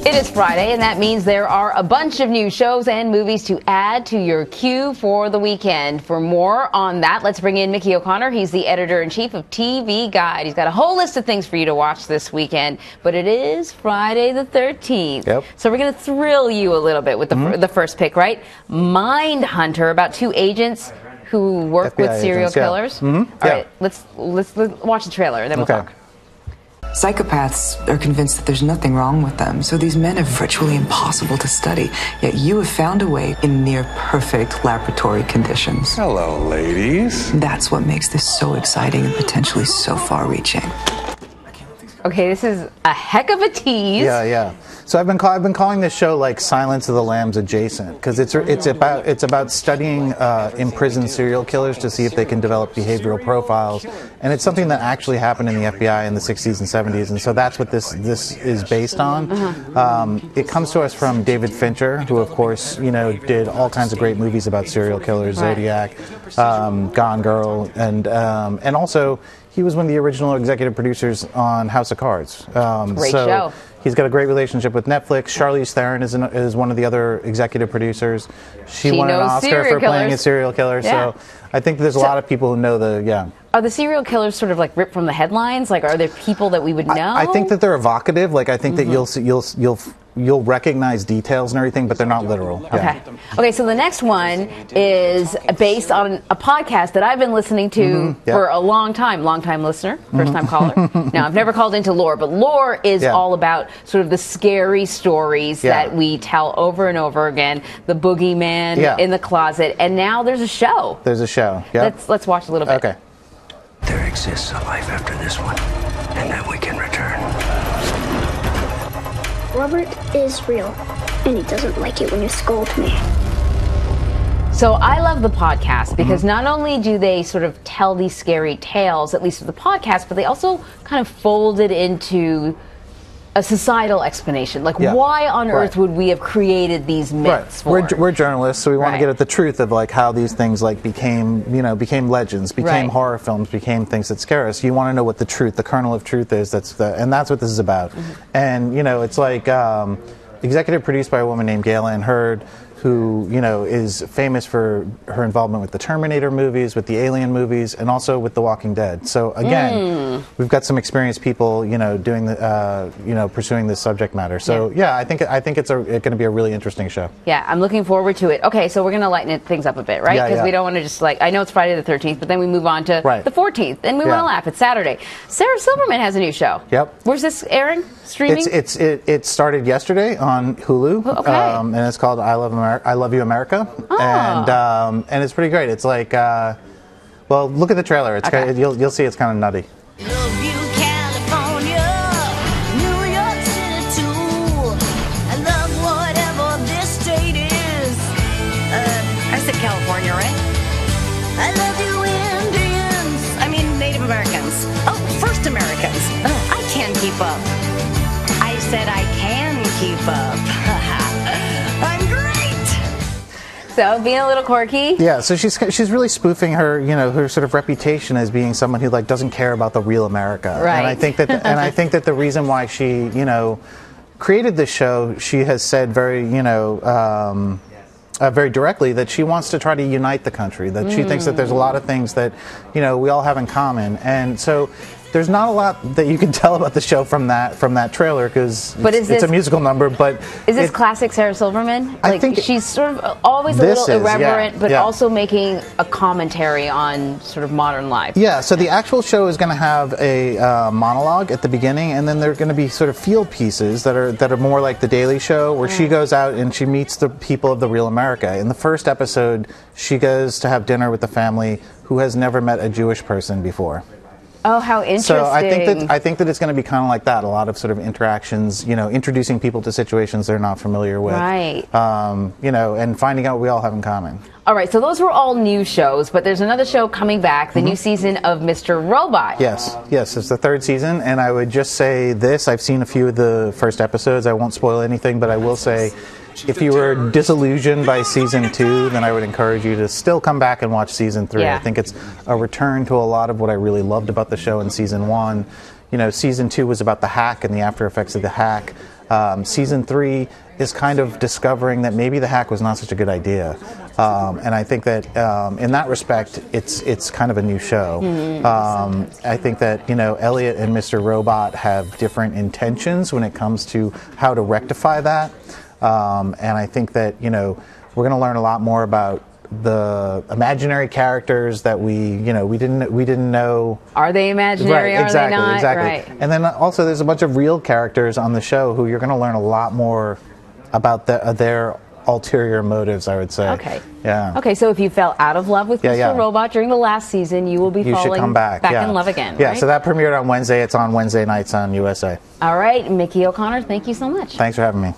It is Friday, and that means there are a bunch of new shows and movies to add to your queue for the weekend. For more on that, let's bring in Mickey O'Connor. He's the editor-in-chief of TV Guide. He's got a whole list of things for you to watch this weekend, but it is Friday the 13th. Yep. So we're going to thrill you a little bit with the first pick, right? Mindhunter, about two agents who work FBI with serial agents, yeah. killers. Mm-hmm. All Yeah. right, let's watch the trailer, and then we'll talk. Psychopaths are convinced that there's nothing wrong with them, so these men are virtually impossible to study. Yet you have found a way in near-perfect laboratory conditions. Hello, ladies. That's what makes this so exciting and potentially so far-reaching. Okay, this is a heck of a tease. Yeah. So I've been calling this show like Silence of the Lambs adjacent, because it's about studying imprisoned serial killers to see if they can develop behavioral profiles, and it's something that actually happened in the FBI in the 60s and 70s, and so that's what this is based on. It comes to us from David Fincher, who of course did all kinds of great movies about serial killers, Zodiac, Gone Girl, and also he was one of the original executive producers on House of Cards. Great show. He's got a great relationship with Netflix. Charlize Theron is one of the other executive producers. She won an Oscar for playing a serial killer. Yeah. So I think there's a lot of people who know Are the serial killers sort of like ripped from the headlines? Like, are there people that we would know? I think that they're evocative. Like, I think that you'll recognize details and everything, but they're not literal. Okay. Okay. So the next one is based on a podcast that I've been listening to for a long time listener, first time caller. Now, I've never called into Lore, but Lore is all about sort of the scary stories that we tell over and over again. The boogeyman in the closet, and now there's a show. There's a show. Yeah. Let's watch a little bit. Okay. There exists a life after this one, and then we can return. Robert is real, and he doesn't like it when you scold me. So I love the podcast because not only do they sort of tell these scary tales, at least with the podcast, but they also kind of fold it into a societal explanation. Like, why on earth would we have created these myths? We're journalists, so we want to get at the truth of like how these things like became legends, became horror films, became things that scare us. You want to know what the truth, the kernel of truth is. And that's what this is about. And it's like executive produced by a woman named Gale Ann Hurd, who is famous for her involvement with the Terminator movies, with the Alien movies, and also with The Walking Dead. So again, we've got some experienced people, doing the, pursuing this subject matter. So I think it's going to be a really interesting show. Yeah, I'm looking forward to it. Okay, so we're going to lighten things up a bit, right? Because we don't want to just I know it's Friday the 13th, but then we move on to the 14th, and we want to laugh. It's Saturday. Sarah Silverman has a new show. Yep. Where's this airing? Streaming? It started yesterday on Hulu, and it's called I Love You, America, and it's pretty great. It's like, well, look at the trailer. It's you'll see it's kind of nutty. Love you, California, New York City too. I love whatever this state is. I said California, right? I love you, Indians. I mean Native Americans. Oh, First Americans. I can't keep up. I said I can keep up. I'm great. So being a little quirky. Yeah, so she's really spoofing her her sort of reputation as being someone who doesn't care about the real America. Right. And I think that the reason why she created this show, she has said very very directly that she wants to try to unite the country. That she thinks that there's a lot of things that we all have in common, and so. There's not a lot that you can tell about the show from that trailer because it's a musical number. But is this classic Sarah Silverman? I think she's sort of always a little irreverent, but also making a commentary on sort of modern life. Yeah. So the actual show is going to have a monologue at the beginning, and then there are going to be sort of field pieces that are more like The Daily Show, where she goes out and she meets the people of the real America. In the first episode, she goes to have dinner with a family who has never met a Jewish person before. Oh, how interesting. So I think that it's going to be kind of like that. A lot of sort of interactions, introducing people to situations they're not familiar with. Right. And finding out what we all have in common. All right, so those were all new shows, but there's another show coming back, the new season of Mr. Robot. Yes, it's the third season, and I would just say this. I've seen a few of the first episodes. I won't spoil anything, but I will say if you were disillusioned by season 2, then I would encourage you to still come back and watch season 3. I think it's a return to a lot of what I really loved about the show in season 1. You know, season 2 was about the hack and the after effects of the hack. Season 3 is kind of discovering that maybe the hack was not such a good idea. And I think that in that respect, it's kind of a new show. I think that, you know, Elliot and Mr. Robot have different intentions when it comes to how to rectify that. And I think that, you know, we're going to learn a lot more about the imaginary characters that we didn't know. Are they imaginary? Right, exactly, are they not? exactly. Right. And then also there's a bunch of real characters on the show who you're going to learn a lot more about their ulterior motives, I would say. Okay. Yeah. Okay, so if you fell out of love with Mr. Robot during the last season, you will be falling come back in love again. Yeah, right? so that premiered on Wednesday. It's on Wednesday nights on USA. All right, Mickey O'Connor, thank you so much. Thanks for having me.